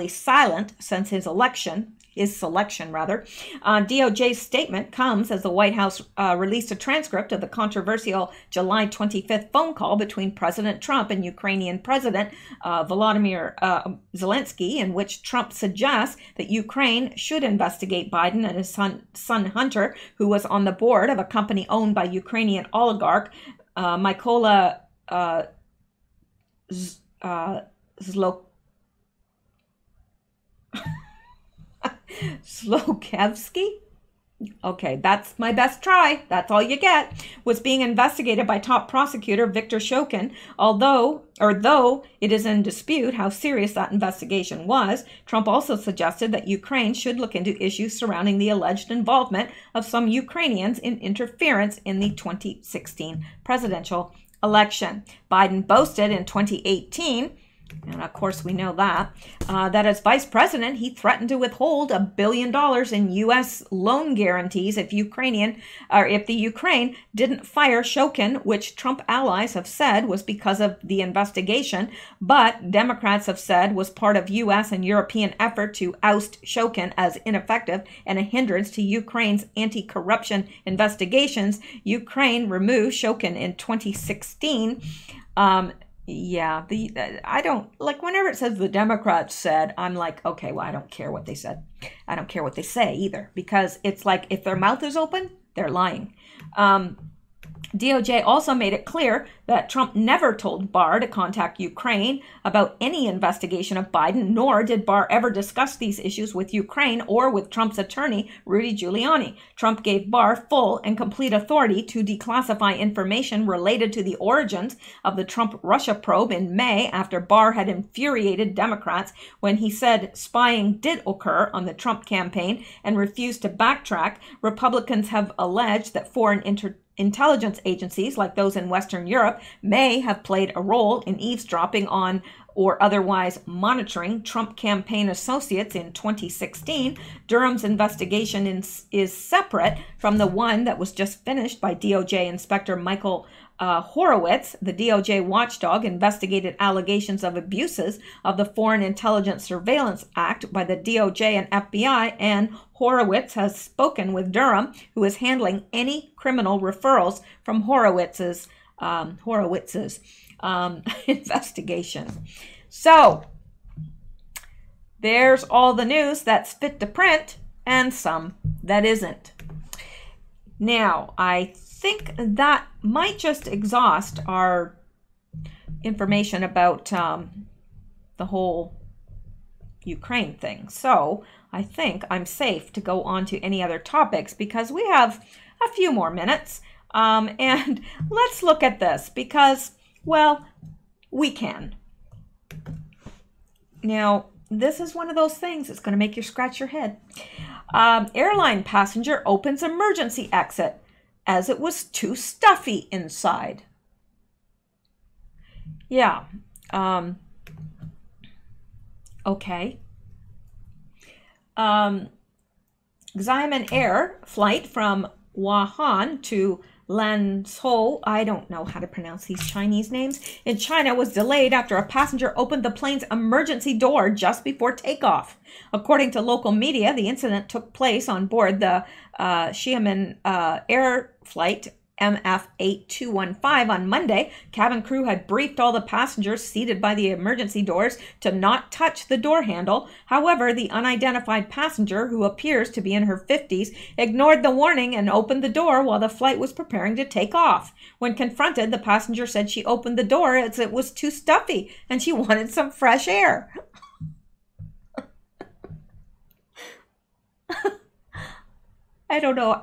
silent since his selection, DOJ's statement comes as the White House released a transcript of the controversial July 25th phone call between President Trump and Ukrainian President Volodymyr Zelensky, in which Trump suggests that Ukraine should investigate Biden and his son Hunter, who was on the board of a company owned by Ukrainian oligarch Mykola Zlokevsky? Okay, that's my best try. That's all you get. Was being investigated by top prosecutor Viktor Shokin. Though it is in dispute how serious that investigation was, Trump also suggested that Ukraine should look into issues surrounding the alleged involvement of some Ukrainians in interference in the 2016 presidential election. Biden boasted in 2018, and of course we know that as vice president, he threatened to withhold $1 billion in U.S. loan guarantees if the Ukraine didn't fire Shokin, which Trump allies have said was because of the investigation, but Democrats have said was part of U.S. and European effort to oust Shokin as ineffective and a hindrance to Ukraine's anti-corruption investigations. Ukraine removed Shokin in 2016. Yeah, I don't, like, whenever it says the Democrats said, I'm like, okay, well, I don't care what they said. I don't care what they say either, because it's like, if their mouth is open, they're lying. DOJ also made it clear that Trump never told Barr to contact Ukraine about any investigation of Biden, nor did Barr ever discuss these issues with Ukraine or with Trump's attorney, Rudy Giuliani. Trump gave Barr full and complete authority to declassify information related to the origins of the Trump-Russia probe in May, after Barr had infuriated Democrats when he said spying did occur on the Trump campaign and refused to backtrack. Republicans have alleged that foreign intelligence agencies, like those in Western Europe, may have played a role in eavesdropping on or otherwise monitoring Trump campaign associates in 2016. Durham's investigation is separate from the one that was just finished by DOJ Inspector Michael Horowitz. The DOJ watchdog investigated allegations of abuses of the Foreign Intelligence Surveillance Act by the DOJ and FBI, and Horowitz has spoken with Durham, who is handling any criminal referrals from Horowitz's investigation. So there's all the news that's fit to print and some that isn't. Now, I think that might just exhaust our information about the whole Ukraine thing. So I think I'm safe to go on to any other topics, because we have a few more minutes. And let's look at this, because, well, we can. Now, this is one of those things that's going to make you scratch your head. Airline passenger opens emergency exit as it was too stuffy inside. Yeah. Xiamen Air flight from Wuhan to Lanzhou, I don't know how to pronounce these Chinese names, in China was delayed after a passenger opened the plane's emergency door just before takeoff. According to local media, the incident took place on board the Xiamen Air flight MF8215 on Monday. Cabin crew had briefed all the passengers seated by the emergency doors to not touch the door handle. However, the unidentified passenger, who appears to be in her 50s, ignored the warning and opened the door while the flight was preparing to take off. When confronted, the passenger said she opened the door as it was too stuffy and she wanted some fresh air. I don't know.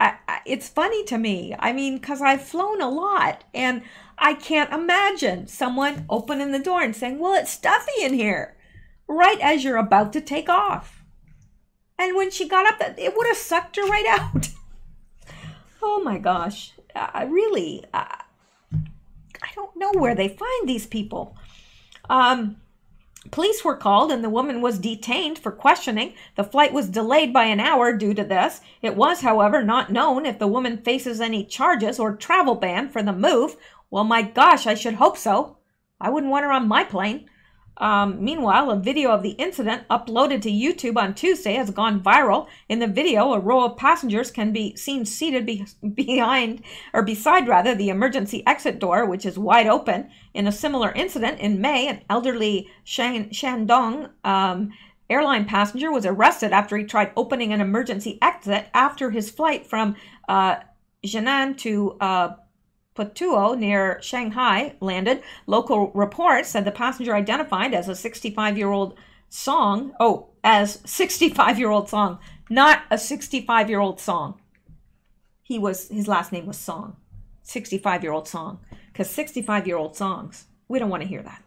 It's funny to me. I mean, because I've flown a lot and I can't imagine someone opening the door and saying, well, it's stuffy in here, right as you're about to take off. And when she got up, it would have sucked her right out. Oh my gosh. I don't know where they find these people. Police were called and the woman was detained for questioning. The flight was delayed by an hour due to this. It was, however, not known if the woman faces any charges or travel ban for the move. Well, my gosh, I should hope so. I wouldn't want her on my plane. Meanwhile, a video of the incident uploaded to YouTube on Tuesday has gone viral. In the video, a row of passengers can be seen seated beside the emergency exit door, which is wide open. In a similar incident in May, an elderly Shandong airline passenger was arrested after he tried opening an emergency exit after his flight from Jinan to Putuo near Shanghai landed. Local reports said the passenger identified as a 65-year-old Song. Oh, as 65-year-old Song, not a 65-year-old Song. His last name was Song. 65-year-old Song. Because 65-year-old Songs, we don't want to hear that.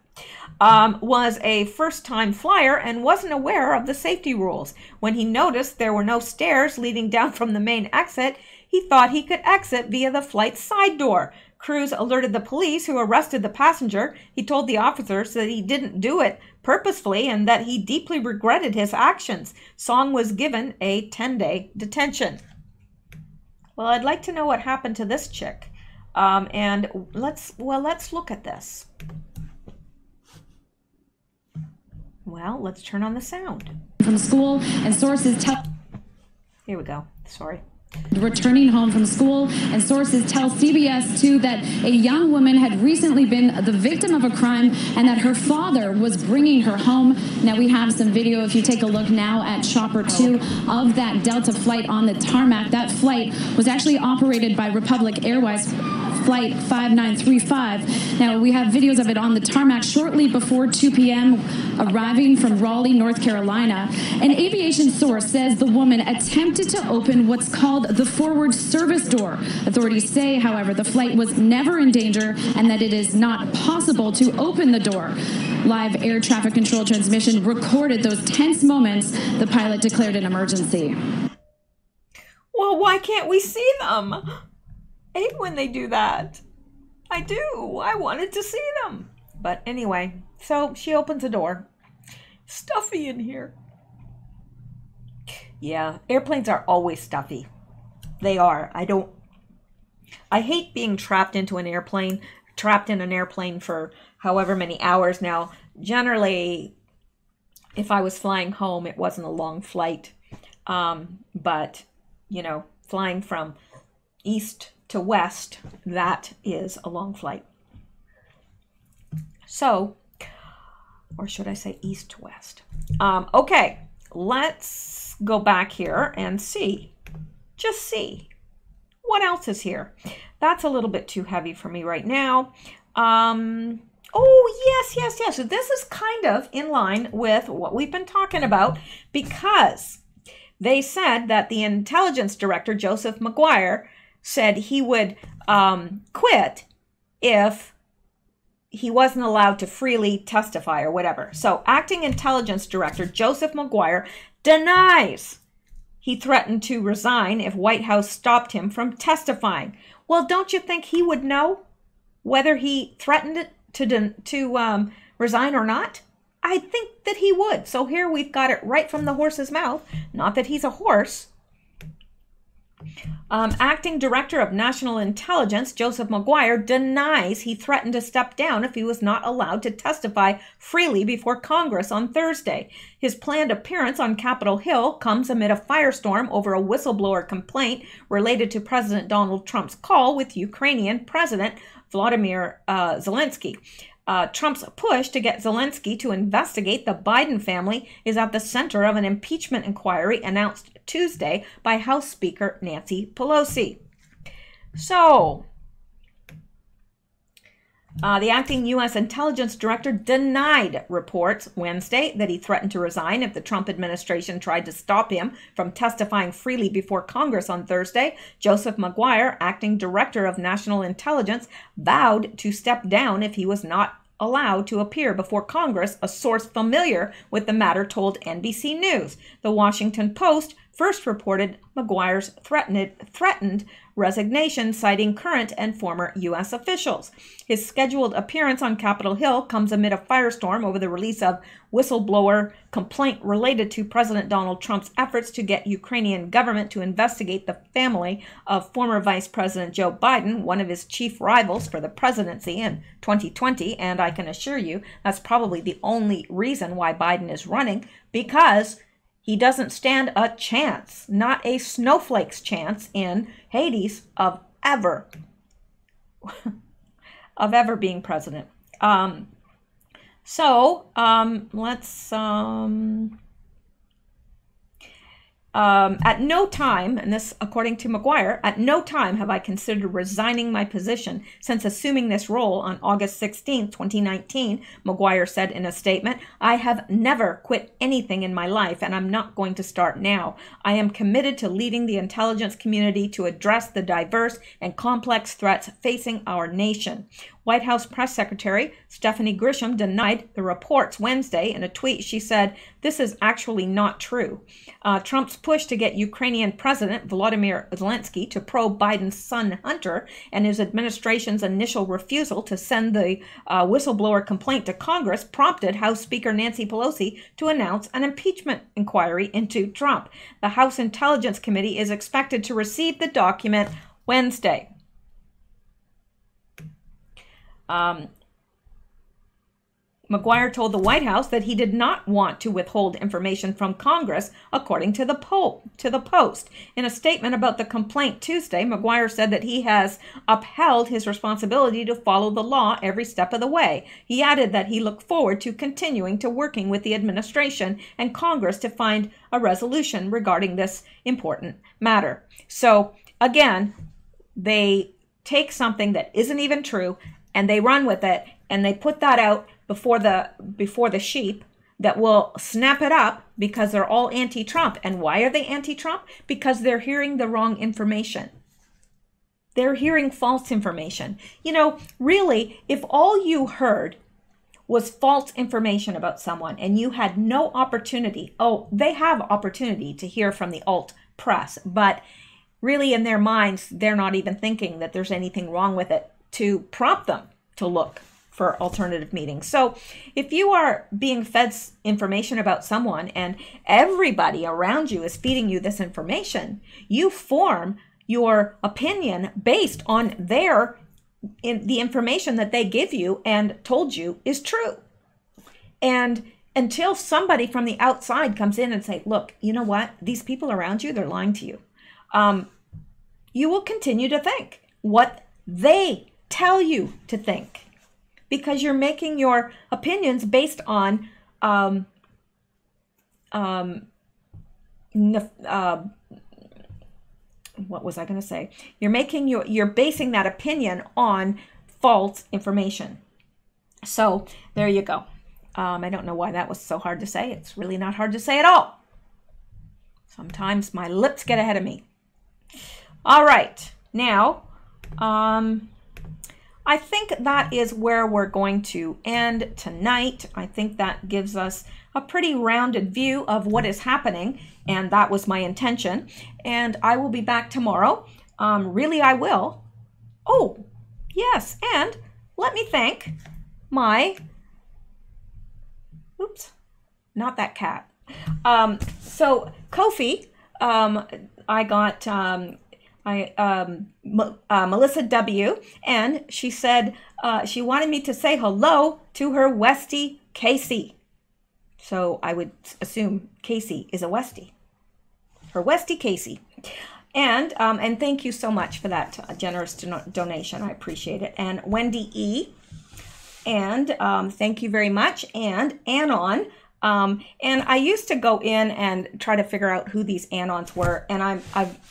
Was a first-time flyer and wasn't aware of the safety rules. When he noticed there were no stairs leading down from the main exit, he thought he could exit via the flight's side door. Crews alerted the police, who arrested the passenger. He told the officers that he didn't do it purposefully and that he deeply regretted his actions. Song was given a 10-day detention. Well, I'd like to know what happened to this chick. And let's look at this. Well, let's turn on the sound. From school, and sources tell... Here we go. Sorry. Returning home from school, and sources tell CBS 2 that a young woman had recently been the victim of a crime and that her father was bringing her home. Now we have some video, if you take a look now at Chopper 2, of that Delta flight on the tarmac. That flight was actually operated by Republic Airways Flight 5935. Now we have videos of it on the tarmac shortly before 2 p.m. arriving from Raleigh, North Carolina. An aviation source says the woman attempted to open what's called the forward service door. Authorities say, however, the flight was never in danger and that it is not possible to open the door. Live air traffic control transmission recorded those tense moments. The pilot declared an emergency. Well, why can't we see them? I hate when they do that. I do. I wanted to see them. But anyway, so she opens the door. Stuffy in here. Yeah, airplanes are always stuffy. They are. I hate being trapped in an airplane for however many hours now. Generally, if I was flying home, it wasn't a long flight. But, you know, flying from east to west, that is a long flight. So, or should I say east to west? Okay, let's go back here and see. Just see. What else is here? That's a little bit too heavy for me right now. Oh, yes. So this is kind of in line with what we've been talking about, because they said that the intelligence director, Joseph McGuire, said he would quit if he wasn't allowed to freely testify or whatever. So acting intelligence director Joseph McGuire denies he threatened to resign if White House stopped him from testifying. Well, don't you think he would know whether he threatened to resign or not? I think that he would. So here we've got it right from the horse's mouth. Not that he's a horse, Acting Director of National Intelligence, Joseph Maguire, denies he threatened to step down if he was not allowed to testify freely before Congress on Thursday. His planned appearance on Capitol Hill comes amid a firestorm over a whistleblower complaint related to President Donald Trump's call with Ukrainian President Vladimir Zelensky. Trump's push to get Zelensky to investigate the Biden family is at the center of an impeachment inquiry announced Tuesday by House Speaker Nancy Pelosi. So, the acting U.S. intelligence director denied reports Wednesday that he threatened to resign if the Trump administration tried to stop him from testifying freely before Congress on Thursday. Joseph Maguire, acting director of national intelligence, vowed to step down if he was not allowed to appear before Congress, a source familiar with the matter told NBC News. The Washington Post first reported Maguire's threatened resignation, citing current and former U.S. officials. His scheduled appearance on Capitol Hill comes amid a firestorm over the release of whistleblower complaint related to President Donald Trump's efforts to get Ukrainian government to investigate the family of former Vice President Joe Biden, one of his chief rivals for the presidency in 2020. And I can assure you that's probably the only reason why Biden is running, because he doesn't stand a chance, not a snowflake's chance in Hades of ever being president. Let's at no time, and this according to Maguire, at no time have I considered resigning my position since assuming this role on August 16, 2019, Maguire said in a statement. I have never quit anything in my life, and I'm not going to start now. I am committed to leading the intelligence community to address the diverse and complex threats facing our nation. White House Press Secretary Stephanie Grisham denied the reports Wednesday. In a tweet, she said, "This is actually not true." Trump's push to get Ukrainian President Volodymyr Zelensky to probe Biden's son Hunter and his administration's initial refusal to send the whistleblower complaint to Congress prompted House Speaker Nancy Pelosi to announce an impeachment inquiry into Trump. The House Intelligence Committee is expected to receive the document Wednesday. Maguire told the White House that he did not want to withhold information from Congress, according to the Post. In a statement about the complaint Tuesday, Maguire said that he has upheld his responsibility to follow the law every step of the way. He added that he looked forward to continuing to working with the administration and Congress to find a resolution regarding this important matter. So, again, they take something that isn't even true and they run with it, and they put that out before the sheep that will snap it up because they're all anti-Trump. And why are they anti-Trump? Because they're hearing the wrong information. They're hearing false information. You know, really, if all you heard was false information about someone and you had no opportunity, they have opportunity to hear from the alt press, but really in their minds, they're not even thinking that there's anything wrong with it to prompt them to look for alternative meetings. So if you are being fed information about someone and everybody around you is feeding you this information, you form your opinion based on the information that they give you and told you is true. And until somebody from the outside comes in and say, look, you know what? These people around you, they're lying to you. You will continue to think what they tell you to think, because you're making your opinions based on what was I going to say? You're basing that opinion on false information. So there you go. I don't know why that was so hard to say. It's really not hard to say at all. Sometimes my lips get ahead of me. All right. Now, I think that is where we're going to end tonight. I think that gives us a pretty rounded view of what is happening, and that was my intention. And I will be back tomorrow. Really, I will. Oh, yes, and let me thank my, oops, not that cat. So Ko-fi, I got Melissa W. And she said she wanted me to say hello to her Westie, Casey. So I would assume Casey is a Westie. Her Westie, Casey. And thank you so much for that generous donation. I appreciate it. And Wendy E. And thank you very much. And Anon. And I used to go in and try to figure out who these Anons were. And I'm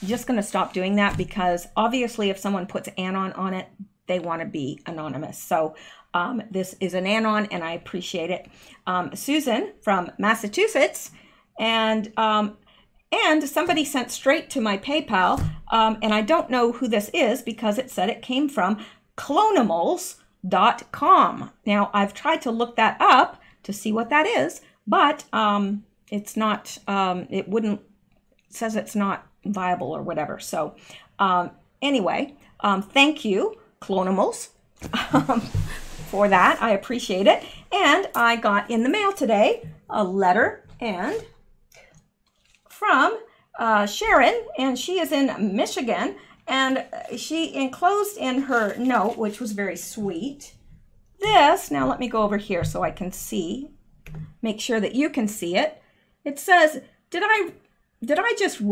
just going to stop doing that because obviously if someone puts Anon on it, they want to be anonymous. So this is an Anon and I appreciate it. Susan from Massachusetts. And somebody sent straight to my PayPal. And I don't know who this is because it said it came from clonimals.com. Now I've tried to look that up to see what that is. But it's not, it says it's not viable or whatever. So anyway, thank you, Clonimals, for that. I appreciate it. And I got in the mail today a letter and from Sharon, and she is in Michigan. And she enclosed in her note, which was very sweet, this. Now let me go over here so I can see. Make sure that you can see it. It says, did I just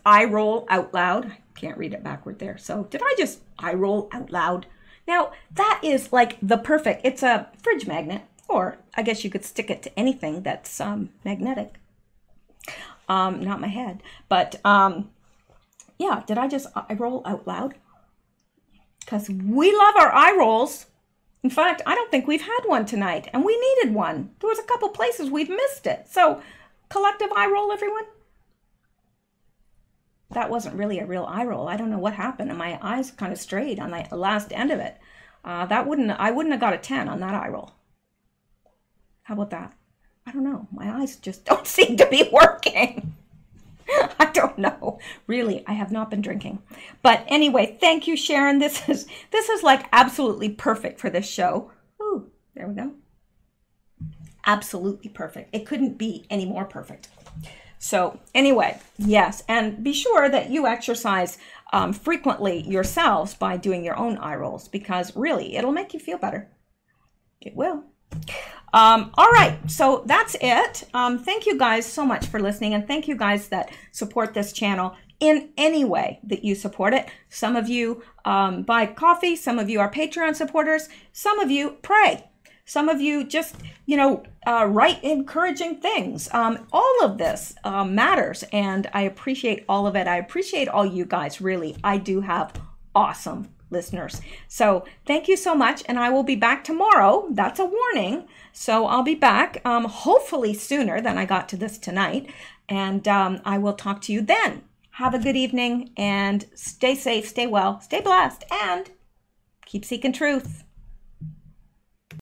eye roll out loud? I can't read it backward there. So did I just eye roll out loud? Now that is like the perfect, it's a fridge magnet, or I guess you could stick it to anything that's magnetic. Not my head, but yeah, did I just eye roll out loud? Because we love our eye rolls. In fact, I don't think we've had one tonight, and we needed one. There was a couple places we've missed it. So, collective eye roll, everyone. That wasn't really a real eye roll. I don't know what happened, and my eyes kind of strayed on the last end of it. I wouldn't have got a 10 on that eye roll. How about that? I don't know. My eyes just don't seem to be working. I don't know. Really, I have not been drinking. But anyway, thank you, Sharon. This is like absolutely perfect for this show. Ooh, there we go. Absolutely perfect. It couldn't be any more perfect. So anyway, yes, and be sure that you exercise frequently yourselves by doing your own eye rolls, because really, it'll make you feel better. It will. All right, so that's it. Thank you guys so much for listening, and thank you guys that support this channel in any way that you support it. Some of you buy coffee, some of you are Patreon supporters, some of you pray, some of you just, write encouraging things. All of this matters, and I appreciate all of it. I appreciate all you guys, really. I do have awesome listeners. So thank you so much, and I will be back tomorrow. That's a warning. So I'll be back hopefully sooner than I got to this tonight, and I will talk to you then. Have a good evening, and stay safe, stay well, stay blessed, and keep seeking truth.